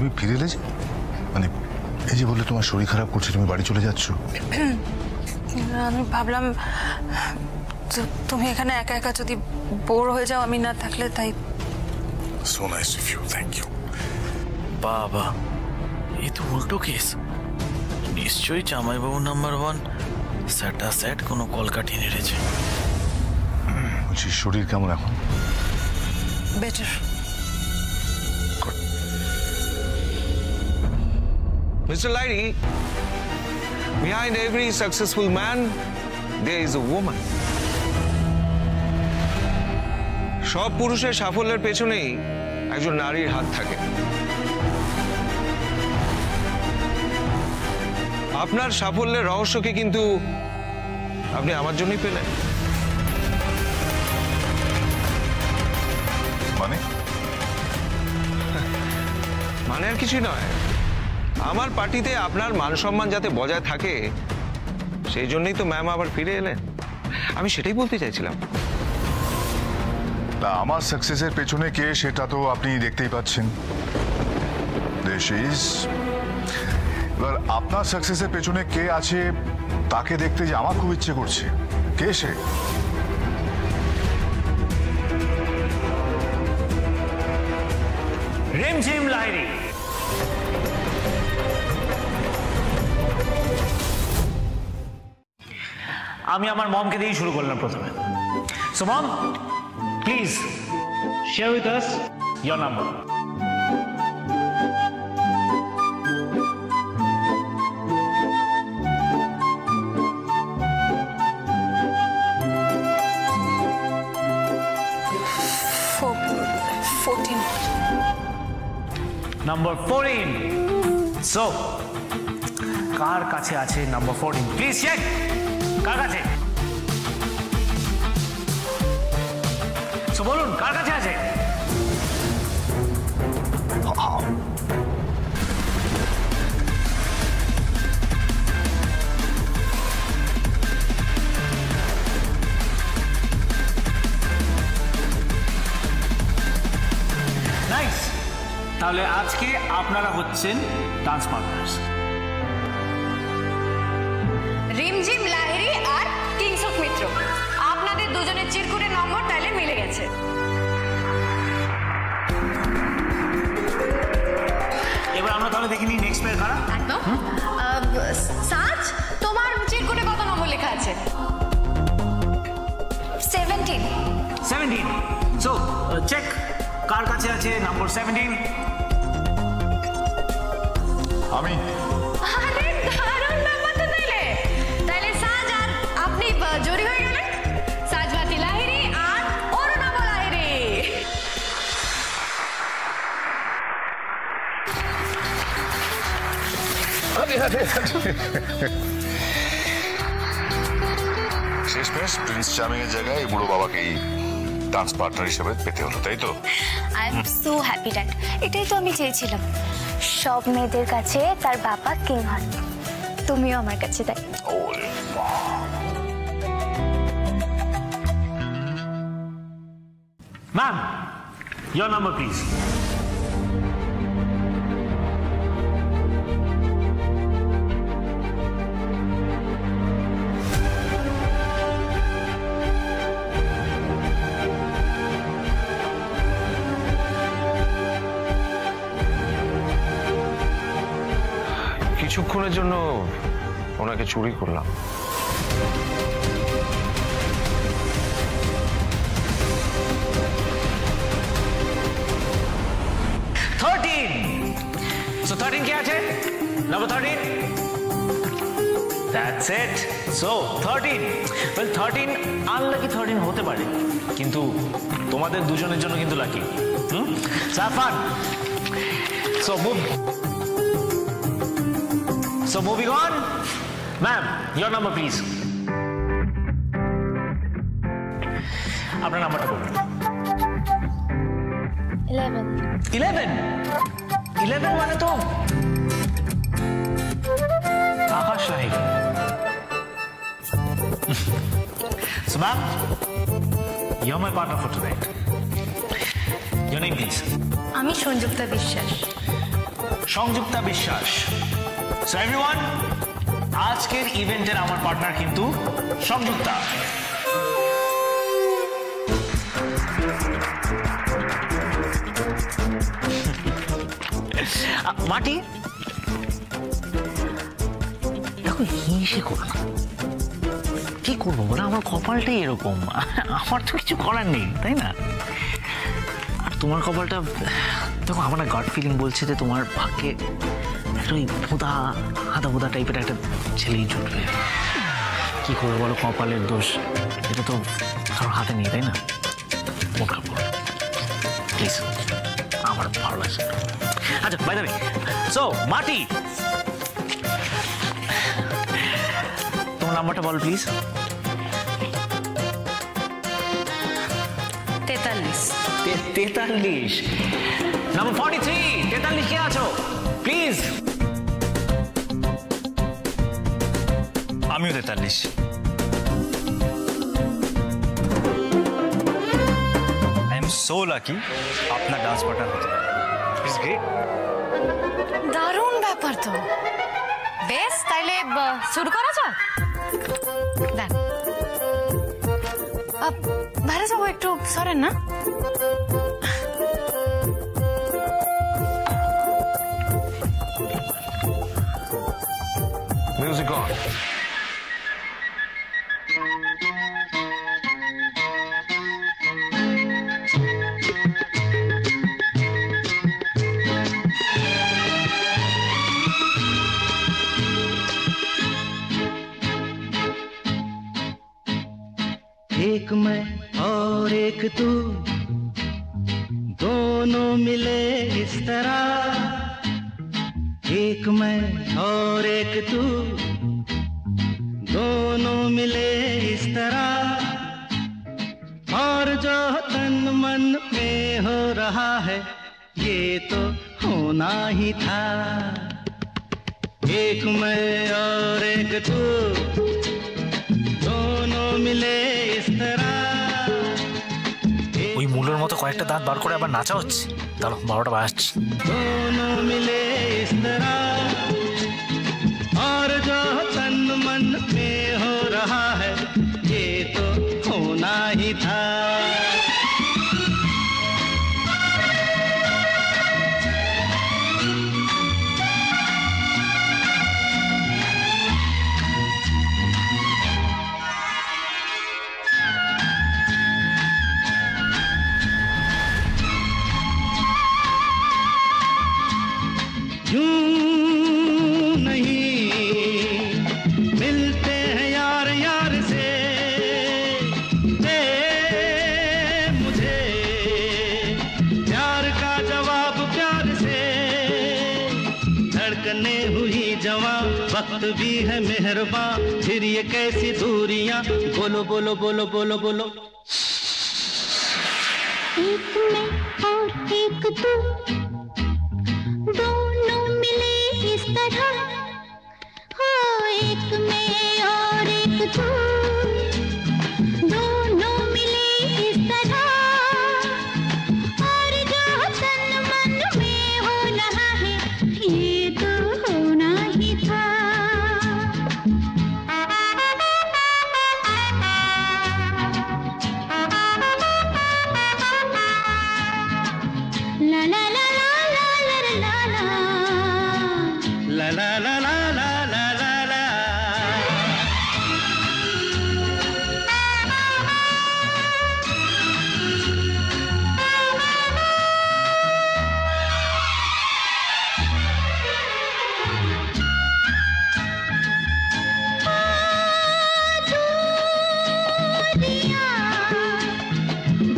তুমি ফিরে এলে যে, মানে এই যে বললে তোমার শরীর খারাপ করছে, তুমি বাড়ি চলে যাচ্ছ? আমি ভাবলাম তুমি এখানে একা একা যদি বোর হয়ে যাও আমি না থাকলে, তাই। So nice of you, thank you. বাবা, এই তো উল্টো কেস। নিশ্চয়ই জামাইবাবু নাম্বার 1 স্যাটা স্যাট কোনো কলকাঠি নেড়েছে। বলছি শরীর কেমন এখন? Better. Mr. Lahiri, behind every successful man, there is a woman. সব পুরুষের সাফল্যের পেছনেই একজন নারীর হাত থাকে। আপনার সাফল্যের রহস্যকে কিন্তু আপনি আমার জন্যই পেলেন। মানে আর কিছুই নয়, আমার পার্টিতে আপনার মান সম্মান যাতে বজায় থাকে সেই জন্যই তো ম্যাম আবার ফিরে এলেন। আমি সেটাই বলতে চাইছিলাম। আমার সাকসেসের পেছনে কে সেটা তো আপনি দেখতেই পাচ্ছেন। এবার আপনার সাকসেসের পেছনে কে আছে তাকে দেখতে যে আমার খুব ইচ্ছে করছে। কে সে? রিমঝিম লাহিড়ী। আমি আমার মমকে দিয়েই শুরু করলাম প্রথমে। So mom, please share with us your number. Number 14। So কার কাছে আছে নাম্বার 14? Please check. কার কাছে? সো বলুন কার কাছে আছে? নাইস। তাহলে আজকে আপনারা হচ্ছেন ডান্স পার্টনার্স। রিমঝিম লাহিড়ী আর কিংস অফ মিত্র, আপনাদের দুজনের চিরকুটে নম্বর তাইলে মিলে গেছে। এবার আমরা তাহলে দেখিনি নেক্সট পেয়ার কারা। একদম। সাজ, তোমার চিরকুটে কত নম্বর লেখা আছে? 17। 17। সো চেক কার কাছে আছে নাম্বার 17? আমি। আরে দারুণ নাম্বার তো তাইলে। তাইলে সাজ আর আপনি জড়ি হয়ে গেলেন। সাজবাতি লাহিড়ী আর অরুণাভ লাহিড়ী। শেষমেশ প্রিন্স চার্মিং এর জায়গায় এই বুড়ো বাবাকেই ডান্স পার্টনার হিসেবে পেতে হলো, তাই তো? I am so happy dad. এটাই তো আমি চেয়েছিলাম, সব মেয়েদের কাছে তার বাবা কিং হন, তুমিও আমার কাছে তাই। Ma'am, your number please. কিছুক্ষণের জন্য ওনাকে চুরি করলাম। So 13 क्या है? Number 13. That's it. So 13. Well 13 unlucky 13 হতে পারে, কিন্তু তোমাদের দুজনের জন্য কিন্তু lucky. Have fun. So moving on. Ma'am, your number please. আপনার নাম্বারটা বলুন। 11। 11 মানে তো আকাশ Lahiri. So ma'am, you're my partner for tonight. Your name please. আমি সংযুক্তা বিশ্বাস। সংযুক্তা বিশ্বাস। সো এভরিওয়ান, আজকের ইভেন্টের আমার পার্টনার কিন্তু সংযুক্তা। মাটি, দেখো হিংসে করো না। কি করবো বলো, আমার কপালটাই এরকম, আমার তো কিছু করার নেই, তাই না? আর তোমার কপালটা দেখো, আমার না গড ফিলিং বলছে যে তোমার ভাগ্যে একটা ওই ভোঁদা হাদা ভোঁদা টাইপের একটা ছেলেই জুটবে। কি করবো বলো, কপালের দোষ, এটা তো কারোর হাতে নেই, তাই না? মন খারাপ করো প্লিজ, আমার ভালো লাগছে। আচ্ছা বাই দ্য ওয়ে, সো মাটি, তোমার নাম্বারটা বল প্লিজ। 43 নাম্বার 43, 43 কে আছো প্লিজ? আমিও 43। আই এম সো লাকি আপনার ডান্স পার্টনার হতে। It's great. দারুণ ব্যাপার তো। বেশ, তাইলে শুরু করা যাক। দেন বাইরে যাবো, একটু সরেন না। Music on. एक मैं और एक तू, दोनों मिले इस तरह। एक मैं और एक तू, दोनों मिले इस तरह। और जो तन मन में हो रहा है, ये तो होना ही था। एक मैं और एक तू, दोनों मिले इस तरह। ওই মূলের মতো কয়েকটা দাঁত বার করে আবার নাচা হচ্ছে। দাঁড়ো, 12টা বাজছে। दोनों मिले इस तरह। और जो तन मन में हो रहा है, ये तो होना ही था। यूं नहीं मिलते हैं यार यार से, दे मुझे प्यार का जवाब प्यार से। धड़कने हुई जवां, वक्त भी है मेहरबान, फिर ये कैसी दूरियां। बोलो बोलो बोलो बोलो बोलो। एक मैं और एक तू, दोनों मिले इस तरह। हो एक मैं और एक तू, दोनों मिले इस तरह। और जो तन मन में हो रहा है, ये तो होना ही था। ला ला ला ला ला ला ला ला ला ला ला ला ला ला ला ला।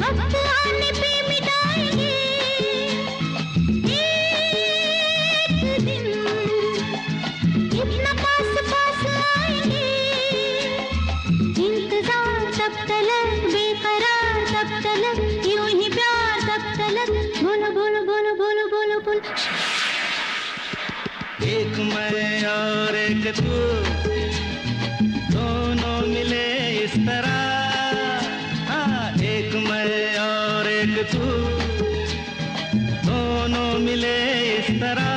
वक्त आने पे मिटाएंगे एक दिन, इतना पास पास आएंगे। इंतजार तब तलक, बेकरार तब तलक, यूं ही प्यार तब तलक। बोलो बोलो बोलो बोलो बोलो बोलो। एक मैं और एक तू, दोनों मिले इस तरह। हाँ, एक मैं और एक तू, दोनों मिले इस तरह।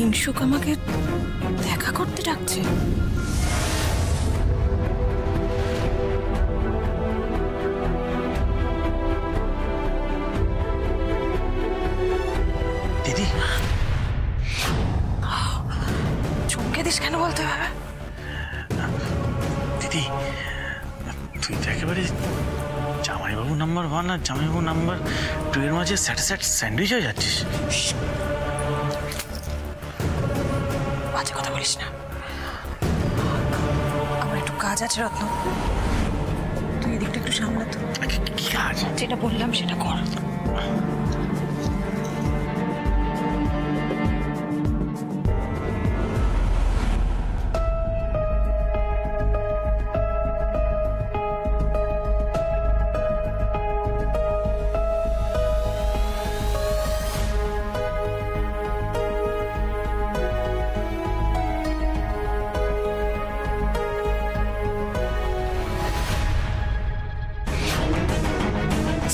কিংশুক আমাকে দেখা করতে ডাকছে। দিদি, চমকে দিস কেন বলতে হবে? দিদি তুই তো একেবারে জামাইবাবু নাম্বার 1 আর জামাইবাবু নাম্বার 2 এর মাঝে স্যান্ডউইচ হয়ে যাচ্ছিস। বাজে কথা বলিস না। আমার একটু কাজ আছে রত্ন, তুই এদিকটা একটু সামলা তো। কি কাজ? যেটা বললাম সেটা কর।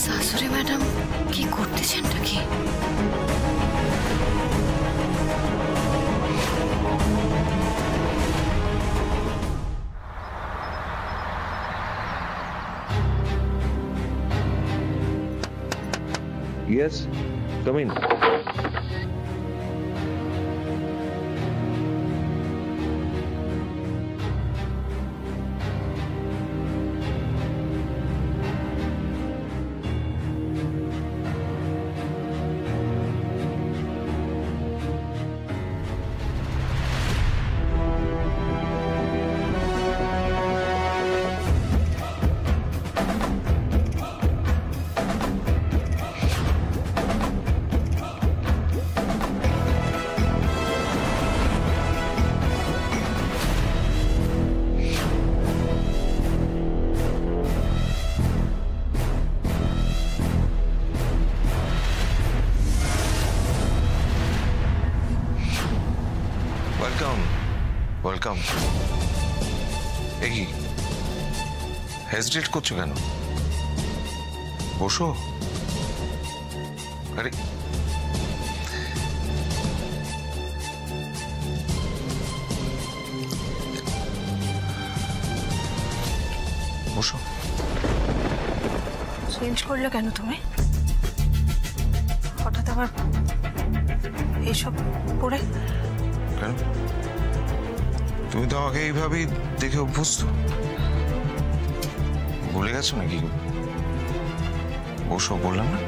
শাশুড়ি ম্যাডাম কি করতেছেন নাকি? Yes, come in. ওয়েলকাম। এ কি হেজিটেট করছো কেন? বসো। আরে বসো। চেঞ্জ করলে কেন তুমি? হঠাৎ আবার এইসব পরে কেন? তুমি তো আমাকে এইভাবেই দেখে অভ্যস্ত, ভুলে গেছো নাকি? বসো বললাম না?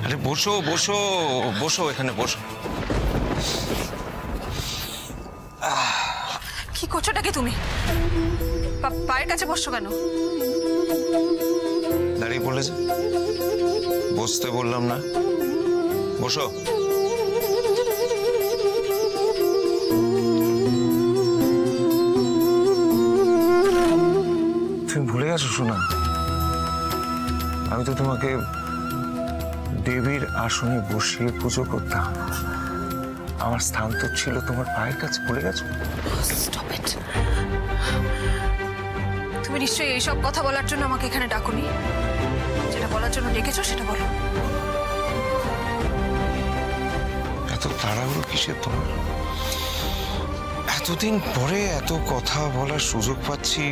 আরে বসো বসো বসো, এখানে বসো। কি করছোটা কি তুমি? পায়ের কাছে বসছো কেন? দাঁড়িয়ে পড়লে যে, বসতে বললাম না? বসো। তুমি ভুলে গেছো শোনা, আমি তো তোমাকে দেবীর আসনে বসিয়ে পুজো করতাম। আমার স্থান তো ছিল তোমার পায়ের কাছে, ভুলে গেছো? Stop it. তুমি নিশ্চয়ই এইসব কথা বলার জন্য আমাকে এখানে ডাকুনি। যেটা বলার জন্য ডেকেছো সেটা বলো। এত তাড়াহুড়ো কিসের তোমার? এতদিন পরে এত কথা বলার সুযোগ পাচ্ছি,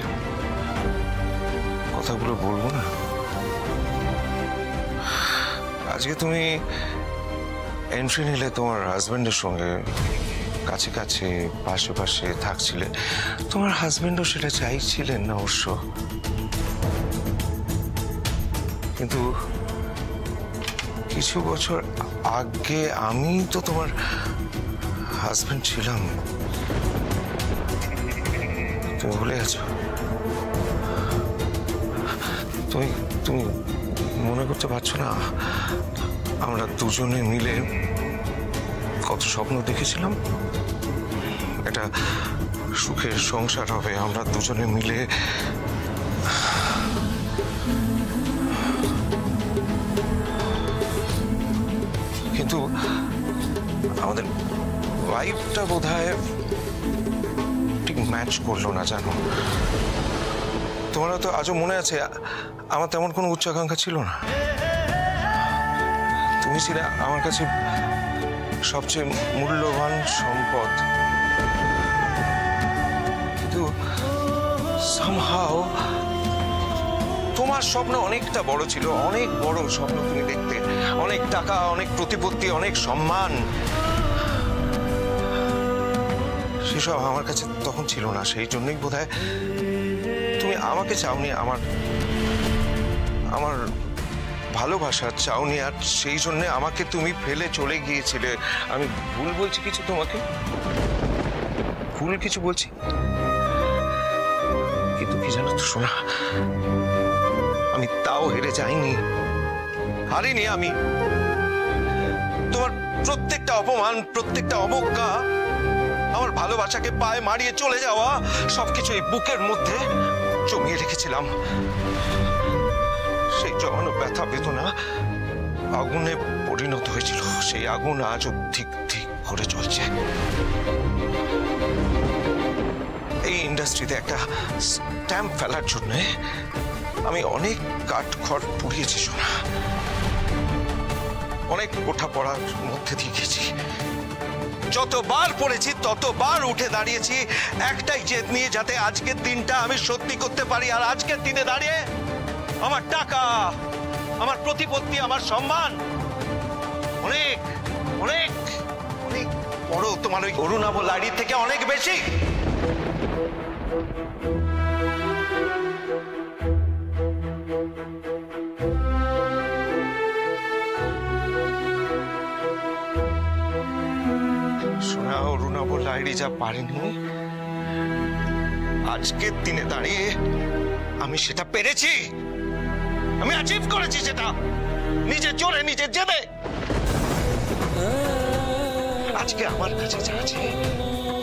কথাগুলো বলবো না? আজকে তুমি এন্ট্রি নিলে তোমার হাজবেন্ডের সঙ্গে, কাছে কাছে পাশে পাশে থাকছিলে। তোমার হাজবেন্ডও সেটা চাইছিলেন না অবশ্য, কিন্তু কিছু বছর আগে আমি তো তোমার হাজবেন্ড ছিলাম। তুমি ভুলে গেছো? তুমি তুমি মনে করতে পারছো না আমরা দুজনে মিলে কত স্বপ্ন দেখেছিলাম? এটা সুখের সংসার হবে, আমরা দুজনে মিলে। কিন্তু আমাদের লাইফটা বোধহয় ঠিক ম্যাচ করলো না, জানো? তোমার তো আজও মনে আছে আমার তেমন কোনো উচ্চাকাঙ্ক্ষা ছিল না। তুমি ছিলে আমার কাছে সবচেয়ে মূল্যবান সম্পদ, কিন্তু somehow তোমার স্বপ্ন অনেকটা বড় ছিল, অনেক বড় স্বপ্ন তুমি দেখতে, অনেক টাকা, অনেক প্রতিপত্তি, অনেক সম্মান। সেসব আমার কাছে তখন ছিল না, সেই জন্যই বোধহয় তুমি আমাকে চাওনি, আমার ভালোবাসা চাওনি, আর সেই জন্য আমাকে তুমি ফেলে চলে গিয়েছিলে। আমি ভুল বলছি কিছু তোমাকে? ভুল কিছু বলছি? কিন্তু কি জানো তো সোনা, আমি তাও হেরে যাইনি, হারিনি আমি। তোমার প্রত্যেকটা অপমান, প্রত্যেকটা অবজ্ঞা, আমার ভালোবাসাকে পায়ে মারিয়ে চলে যাওয়া, সবকিছু এই বুকের মধ্যে জমিয়ে রেখেছিলাম। সেই জমানো ব্যথা বেদনা আগুনে পরিণত হয়েছিল, সেই আগুন আজও ঠিক ঠিক করে চলছে। এই ইন্ডাস্ট্রিতে একটা স্ট্যাম্প ফেলার জন্য আমি অনেক কাঠখড় পুড়িয়েছি সোনা, অনেক কোঠা পড়ার মধ্যে দিয়ে গেছি। যতবার পড়েছি ততবার উঠে দাঁড়িয়েছি একটাই জেদ নিয়ে, যাতে আজকের দিনটা আমি সত্যি করতে পারি। আর আজকের দিনে দাঁড়িয়ে আমার টাকা, আমার প্রতিপত্তি, আমার সম্মান অনেক অনেক অনেক বড় তোমার ওই অরুণাভ লাহিড়ীর থেকে অনেক বেশি। সোনা, অরুণাভ লাহিড়ী যা পারেনি, আজকের দিনে দাঁড়িয়ে আমি সেটা পেরেছি, আমি অ্যাচিভ করেছি সেটা নিজের জোরে, নিজের জেদে। আজকে আমার কাছে যা আছে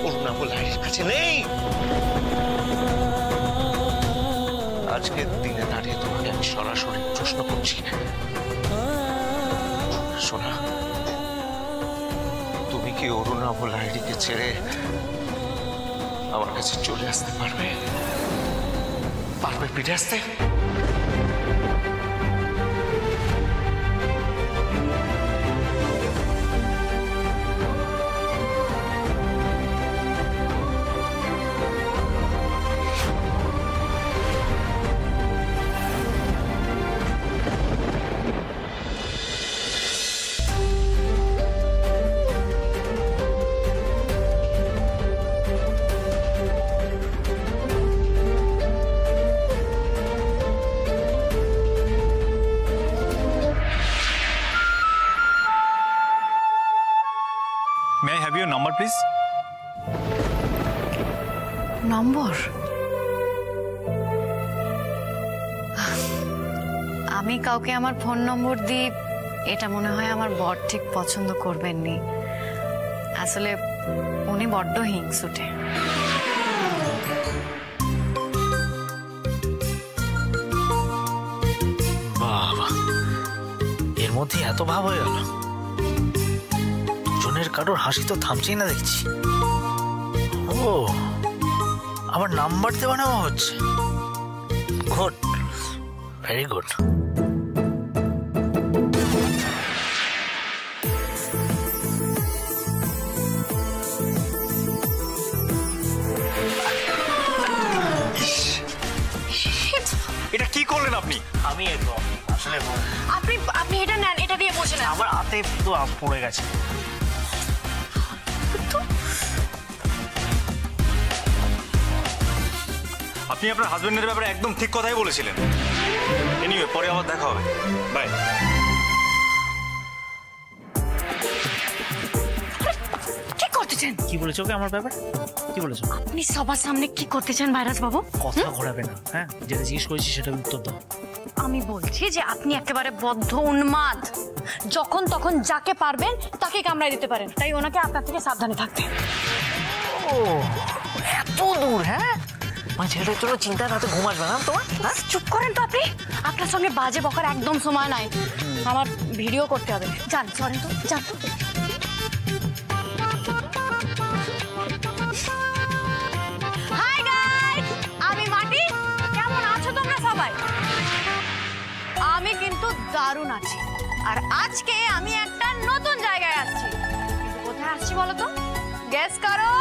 অরুণাভ লাহিড়ীর কাছে নেই। আজকের দিনে দাঁড়িয়ে তোমাকে আমি সরাসরি প্রশ্ন করছি, সোনা, তুমি কি অরুণাভ লাহিড়ীকে ছেড়ে আমার কাছে চলে আসতে পারবে? পারবে ফিরে আসতে? May I have your number, please? নম্বর? আমি কাউকে আমার ফোন নম্বর দিই, এটা মনে হয় আমার বর ঠিক পছন্দ করবেননি। আসলে উনি বড্ড হিংসুটে। বাবা, এর মধ্যে এত ভাব হয়ে গেল? দুজনের কারোর হাসি তো থামছেই না দেখছি। ও, আবার নাম্বার দেওয়া নেওয়া হচ্ছে। Good, very good. এটা কি করলেন আপনি? আমি আসলে আপনি এটা নেন, এটা দিয়ে বসে নেন। আমার হাতে তো পড়ে গেছে। আপনি আপনার হাজবেন্ডের ব্যাপারে একদম ঠিক কথাই বলেছিলেন। এনিওয়ে, পরে আবার দেখা হবে। বাই। কি করতেছেন? কি বলেছো ওকে আমার ব্যাপারে? কি বলেছো? আপনি সবার সামনে কি করতেছেন ভাইরাস বাবু? কথা ঘোরাবে না, হ্যাঁ? যেটা জিজ্ঞেস করেছি সেটা উত্তর দাও। আমি বলছি যে আপনি একেবারে বদ্ধ উন্মাদ, যখন তখন যাকে পারবেন তাকে কামড়ায় দিতে পারেন, তাই ওনাকে আপনার থেকে সাবধানে থাকতে। ও, এত দূর? হ্যাঁ, মানে ছেলেটার জন্য চিন্তা রাতে ঘুম আসবে না তোমার? হ্যাঁ, চুপ করেন তো আপনি। আপনার সঙ্গে বাজে বকার একদম সময় নাই, আমার ভিডিও করতে হবে। যান, সরেন তো, যান তো। হাই গাইস, আমি মাটি। কেমন আছো তোমরা সবাই? আমি কিন্তু দারুণ আছি, আর আজকে আমি একটা নতুন জায়গায় আসছি। আসছি বলো তো? গেস করো।